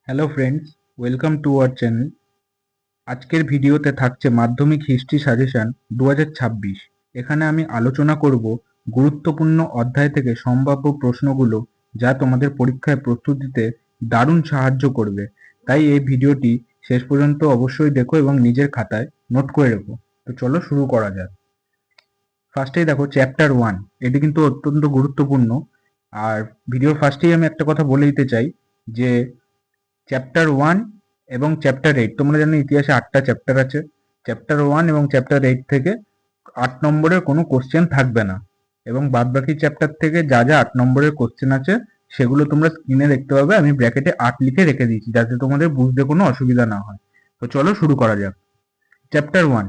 Hello friends, welcome to our channel. আজকের ভিডিওতে থাকছে মাধ্যমিক হিস্ট্রি সাজেশন 2026। এখানে আমি আলোচনা করব গুরুত্বপূর্ণ অধ্যায় থেকে সম্ভাব্য প্রশ্নগুলো, যা তোমাদের পরীক্ষায় প্রস্তুতিতে দারুণ সাহায্য করবে। তাই এই ভিডিওটি শেষ পর্যন্ত অবশ্যই দেখো এবং নিজের খাতায় নোট করে রেখো। তো চলো শুরু করা যাক। ফার্স্টেই দেখো চ্যাপ্টার 1, এটি কিন্তু অত্যন্ত গুরুত্বপূর্ণ। আর ভিডিওর ফার্স্টেই আমি একটা কথা বলে দিতে চাই যে চ্যাপ্টার 1 এবং চ্যাপ্টার 8, তোমরা জানো ইতিহাসে 8টা চ্যাপ্টার আছে। চ্যাপ্টার 1 এবং চ্যাপ্টার 8 থেকে 8 নম্বরের কোনো কোশ্চেন থাকবে না, এবং বাদবাকি চ্যাপ্টার থেকে যা যা 8 নম্বরের কোশ্চেন আছে সেগুলো তোমরা স্ক্রিনে দেখতে পাবে। আমি ব্র্যাকেটে 8 লিখে রেখে দিয়েছি যাতে তোমাদের বুঝতে কোনো অসুবিধা না হয়। তো চলো শুরু করা যাক। চ্যাপ্টার 1,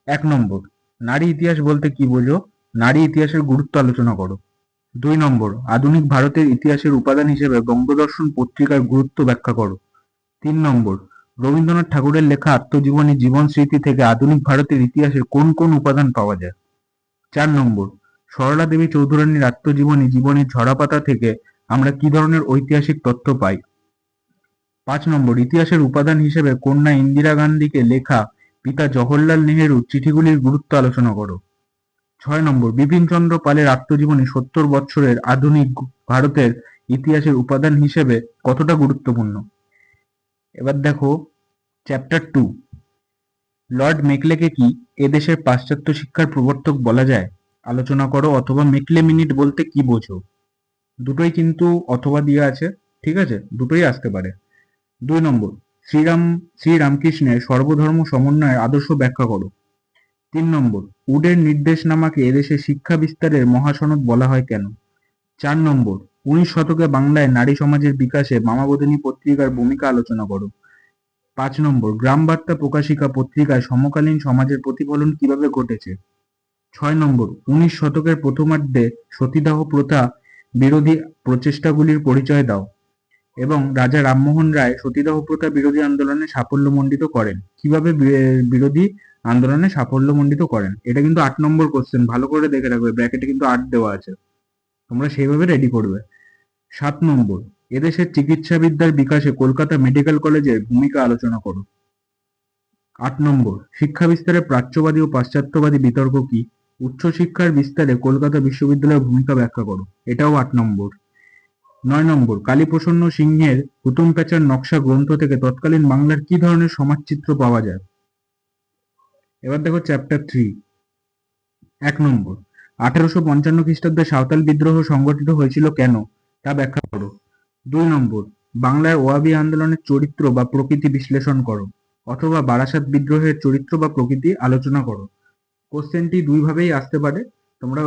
1 নম্বর, নারী ইতিহাস বলতে কি বোঝো? নারী ইতিহাসের গুরুত্ব আলোচনা করো। 2 নম্বর, আধুনিক ভারতের ইতিহাসের উপাদান হিসেবে বঙ্গদর্শন পত্রিকার গুরুত্ব ব্যাখ্যা করো। 3 নম্বর, রবীন্দ্রনাথ ঠাকুরের লেখা আত্মজীবনী জীবন স্মৃতি থেকে আধুনিক ভারতের ইতিহাসের কোন কোন উপাদান পাওয়া যায়? 4 নম্বর, সরলা দেবী চৌধুরানীর আত্মজীবনী জীবনীর ঝরাপাতা থেকে আমরা কি ধরনের ঐতিহাসিক তথ্য পাই? 5 নম্বর, ইতিহাসের উপাদান হিসেবে কন্যা ইন্দিরা গান্ধীকে লেখা পিতা জওহরলাল নেহেরুর চিঠিগুলির গুরুত্ব আলোচনা করো। 6 নম্বর, বিপিনচন্দ্র পালের আত্মজীবনী 70 বৎসরের আধুনিক ভারতের ইতিহাসের উপাদান হিসেবে কতটা গুরুত্বপূর্ণ? এবার দেখো চ্যাপ্টার 2, লর্ড মেকলেকে কি এদেশের পাশ্চাত্য শিক্ষার প্রবর্তক বলা যায়? আলোচনা করো। অথবা মেকলে মিনিট বলতে কি বোঝো? দুটোই কিন্তু অথবা দিয়ে আছে, ঠিক আছে, দুটোই আসতে পারে। 2 নম্বর, শ্রীরামকৃষ্ণের সর্বধর্ম সমন্বয়ের আদর্শ ব্যাখ্যা করো। 3 নম্বর, উডের নির্দেশনামাকে এদেশে শিক্ষা বিস্তারের মহাসনদ বলা হয় কেন? 4 নম্বর, 19 শতকে বাংলায় নারী সমাজের বিকাশে মামাবোধিনী পত্রিকার ভূমিকা আলোচনা করো। 5 নম্বর, গ্রাম বার্তা প্রকাশিকা পত্রিকায় সমকালীন সমাজের প্রতিফলন কিভাবে ঘটেছে? 6 নম্বর, 19 শতকের প্রথমার্ধে সতীদাহ প্রথা বিরোধী প্রচেষ্টাগুলির পরিচয় দাও। এবং রাজা রামমোহন রায় সতীদাহ প্রথা বিরোধী আন্দোলনে সাফল্যমণ্ডিত করেন। কিভাবে বিরোধী আন্দোলনে সাফল্যমণ্ডিত করেন? এটা কিন্তু 8 নম্বর কোশ্চেন, ভালো করে দেখে রাখবে, ব্র্যাকেটে কিন্তু 8 দেওয়া আছে, তোমরা সেইভাবে রেডি করবে। 7 নম্বর, এদেশের চিকিৎসাবিদ্যার বিকাশে কলকাতা মেডিকেল কলেজের ভূমিকা আলোচনা করো। 8 নম্বর, শিক্ষা বিস্তারে প্রাচ্যবাদী ও পাশ্চাত্যবাদী বিতর্ক কি? উচ্চশিক্ষার বিস্তারে কলকাতা বিশ্ববিদ্যালয়ের ভূমিকা ব্যাখ্যা করো। এটাও 8 নম্বর। 9 নম্বর, কালীপ্রসন্ন সিংহের হুতুম প্যাঁচার নকশা গ্রন্থ থেকে তৎকালীন বাংলার কি ধরনের সমাজচিত্র পাওয়া যায়? এবার দেখো চ্যাপ্টার 3, 1 নম্বর, 1855 খ্রিস্টাব্দে সাঁওতাল বিদ্রোহ সংগঠিত হয়েছিল কেন? তা ব্যাখ্যা করো। 2 নম্বর, বাংলার ওয়াবি আন্দোলনের চরিত্র বা প্রকৃতি বিশ্লেষণ করো। অথবা বারাসাত বিদ্রোহের চরিত্র বা প্রকৃতি আলোচনা করো। কোশ্চেনটি দুই ভাবেই আসতে পারে, তোমরা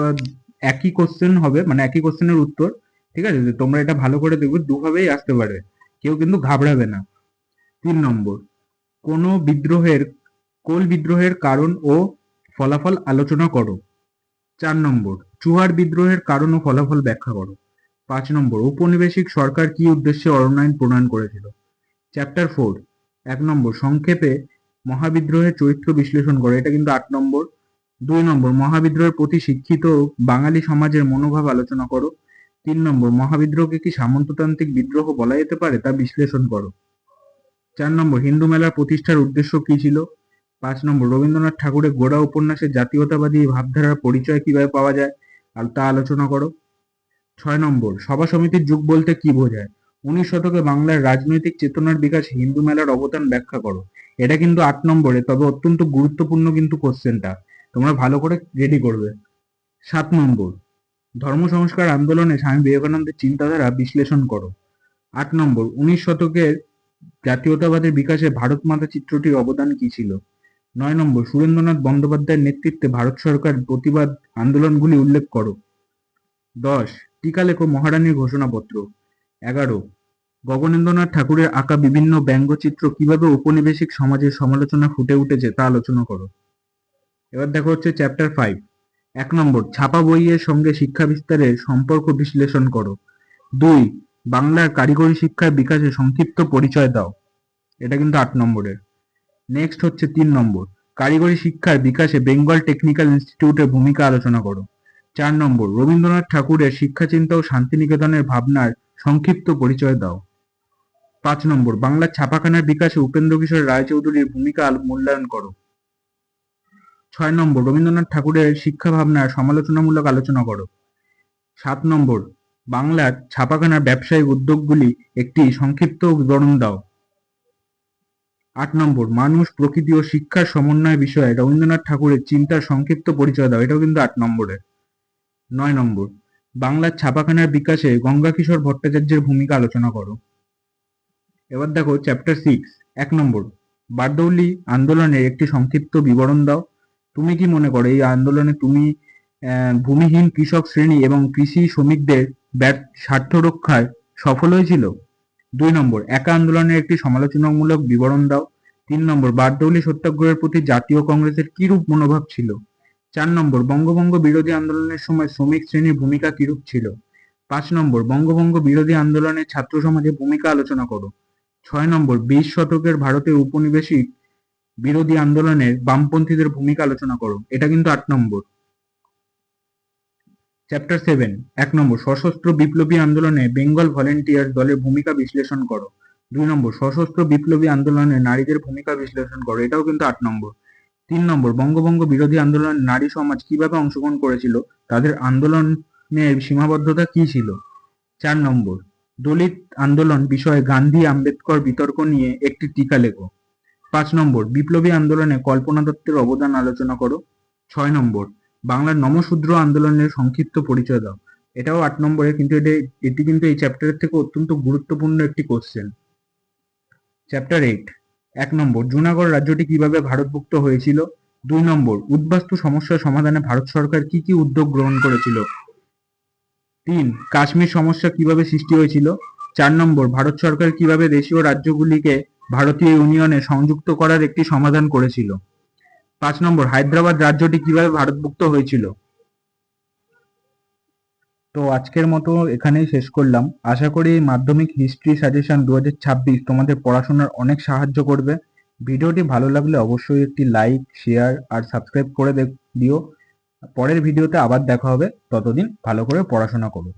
একই কোশ্চেন হবে, মানে একই কোশ্চেনের উত্তর, ঠিক আছে, তোমরা এটা ভালো করে দেখবে, দুভাবেই আসতে পারে, কেউ কিন্তু ঘাবড়াবে না। 3 নম্বর, কোল বিদ্রোহের কারণ ও ফলাফল আলোচনা করো। 4 নম্বর, চুয়ার বিদ্রোহের কারণ ও ফলাফল ব্যাখ্যা করো। 5 নম্বর, ঔপনিবেশিক সরকার কি উদ্দেশ্যে অরণ্য আইন প্রণয়ন করেছিল? চ্যাপ্টার 4, 1 নম্বর, সংক্ষেপে মহাবিদ্রোহের চরিত্র বিশ্লেষণ করো। এটা কিন্তু 8 নম্বর। 2 নম্বর, মহাবিদ্রোহের প্রতি শিক্ষিত বাঙালি সমাজের মনোভাব আলোচনা করো। 3 নম্বর, মহাবিদ্রোহকে কি সামন্ততান্ত্রিক বিদ্রোহ বলা যেতে পারে, তা বিশ্লেষণ করো। 4 নম্বর, হিন্দু মেলার প্রতিষ্ঠার উদ্দেশ্য কি ছিল? 5 নম্বর, রবীন্দ্রনাথ ঠাকুরের গোড়া উপন্যাসের জাতীয়তাবাদী ভাবধারার পরিচয় কিভাবে পাওয়া যায়, আর তা আলোচনা করো। 6 নম্বর, সভা সমিতির যুগ বলতে কি বোঝায়? 19 শতকে বাংলার রাজনৈতিক চেতনার বিকাশে হিন্দু মেলার অবদান ব্যাখ্যা করো। এটা কিন্তু 8 নম্বরে, তবে অত্যন্ত গুরুত্বপূর্ণ কিন্তু কোশ্চেনটা, তোমরা ভালো করে রেডি করবে। 7 নম্বর, ধর্ম সংস্কার আন্দোলনে স্বামী বিবেকানন্দের চিন্তাধারা বিশ্লেষণ করো। 8 নম্বর, 19 শতকের জাতীয়তাবাদের বিকাশে ভারত মাতা চিত্রটির অবদান কি ছিল? 9 নম্বর, সুরেন্দ্রনাথ বন্দ্যোপাধ্যায়ের নেতৃত্বে ভারত সরকার প্রতিবাদ আন্দোলনগুলি উল্লেখ করো। 10, টিকা লেখো মহারানীর ঘোষণাপত্র। 11, গগনেন্দ্রনাথ ঠাকুরের আঁকা বিভিন্ন ব্যঙ্গচিত্র কিভাবে ঔপনিবেশিক সমাজের সমালোচনা ফুটে উঠেছে তা আলোচনা করো। এবার দেখো হচ্ছে চ্যাপ্টার 5, 1 নম্বর, ছাপা বইয়ের সঙ্গে শিক্ষা বিস্তারের সম্পর্ক বিশ্লেষণ করো। 2, বাংলার কারিগরি শিক্ষার বিকাশে সংক্ষিপ্ত পরিচয় দাও। এটা কিন্তু 8 নম্বরের। নেক্সট হচ্ছে 3 নম্বর, কারিগরি শিক্ষার বিকাশে বেঙ্গল টেকনিক্যাল ইনস্টিটিউটের ভূমিকা আলোচনা করো। 4 নম্বর, রবীন্দ্রনাথ ঠাকুরের শিক্ষাচিন্তা ও শান্তিনিকেতনের ভাবনার সংক্ষিপ্ত পরিচয় দাও। 5 নম্বর, বাংলার ছাপাখানার বিকাশে উপেন্দ্র কিশোর রায়চৌধুরীর ভূমিকা মূল্যায়ন করো। 6 নম্বর, রবীন্দ্রনাথ ঠাকুরের শিক্ষা ভাবনার সমালোচনামূলক আলোচনা করো। 7 নম্বর, বাংলার ছাপাখানার ব্যবসায়িক উদ্যোগগুলি একটি সংক্ষিপ্ত বিবরণ দাও। 8 নম্বর, মানুষ, প্রকৃতি ও শিক্ষার সমন্বয় বিষয়ে রবীন্দ্রনাথ ঠাকুরের চিন্তার সংক্ষিপ্ত পরিচয় দাও। এটাও কিন্তু 8 নম্বরের। 9 নম্বর, বাংলার ছাপাখানার বিকাশে গঙ্গাকিশোর ভট্টাচার্যের ভূমিকা আলোচনা করো। এবার দেখো চ্যাপ্টার 6। 1 নম্বর, বারদৌলি আন্দোলনের একটি সংক্ষিপ্ত বিবরণ দাও। তুমি কি মনে করো এই আন্দোলনে ভূমিহীন কৃষক শ্রেণী এবং কৃষি শ্রমিকদের স্বার্থ রক্ষায় সফল হয়েছিল? 2 নম্বর, একা আন্দোলনের একটি সমালোচনামূলক বিবরণ দাও। 3 নম্বর, বারদৌলি সত্যাগ্রহের প্রতি জাতীয় কংগ্রেসের কিরূপ মনোভাব ছিল? 4 নম্বর, বঙ্গভঙ্গ বিরোধী আন্দোলনের সময় শ্রমিক শ্রেণীর ভূমিকা কিরূপ ছিল? 5 নম্বর, বঙ্গভঙ্গ বিরোধী আন্দোলনে ছাত্র সমাজের ভূমিকা আলোচনা করো। 6 নম্বর, 20 শতকের ভারতের উপনিবেশিক বিরোধী আন্দোলনের বামপন্থীদের ভূমিকা আলোচনা করো। এটা কিন্তু 8 নম্বর। চ্যাপ্টার 7। 1 নম্বর, সশস্ত্র বিপ্লবী আন্দোলনে বেঙ্গল ভলেন্টিয়ার্স দলের ভূমিকা বিশ্লেষণ করো। 2 নম্বর, সশস্ত্র বিপ্লবী আন্দোলনে নারীদের ভূমিকা বিশ্লেষণ করো। এটাও কিন্তু 8 নম্বর। 3 নম্বর, বঙ্গভঙ্গ বিরোধী আন্দোলনে নারী সমাজ কিভাবে অংশগ্রহণ করেছিল, তাদের আন্দোলনের সীমাবদ্ধতা কি ছিল? 4 নম্বর, দলিত আন্দোলন বিষয়ে গান্ধী আম্বেদকর বিতর্ক নিয়ে একটি টীকা লেখো। 5 নম্বর, বিপ্লবী আন্দোলনে কল্পনা দত্তের অবদান আলোচনা করো। 6 নম্বর, বাংলার নমশূদ্র আন্দোলনের সংক্ষিপ্ত পরিচয় দাও। এটাও 8 নম্বরের, কিন্তু এটি কিন্তু এই চ্যাপ্টারের থেকে অত্যন্ত গুরুত্বপূর্ণ একটি কোশ্চেন। চ্যাপ্টার 8। 1 নম্বর, জুনাগড় রাজ্যটি কিভাবে ভারতভুক্ত হয়েছিল? 2 নম্বর, উদ্বাস্তু সমস্যার সমাধানে ভারত সরকার কি কি উদ্যোগ গ্রহণ করেছিল? 3, কাশ্মীর সমস্যা কিভাবে সৃষ্টি হয়েছিল? 4 নম্বর, ভারত সরকার কিভাবে দেশীয় রাজ্যগুলিকে ভারতীয় ইউনিয়নে সংযুক্ত করার একটি সমাধান করেছিল? 5 নম্বর, হায়দ্রাবাদ রাজ্যটি কিভাবে ভারতভুক্ত হয়েছিল? তো আজকের মতো এখানেই শেষ করলাম। আশা করি মাধ্যমিক হিস্ট্রি সাজেশন 2026 তোমাদের পড়াশোনার অনেক সাহায্য করবে। ভিডিওটি ভালো লাগলে অবশ্যই একটি লাইক, শেয়ার আর সাবস্ক্রাইব করে দিও। পরের ভিডিওতে আবার দেখা হবে। ততদিন ভালো করে পড়াশোনা করো।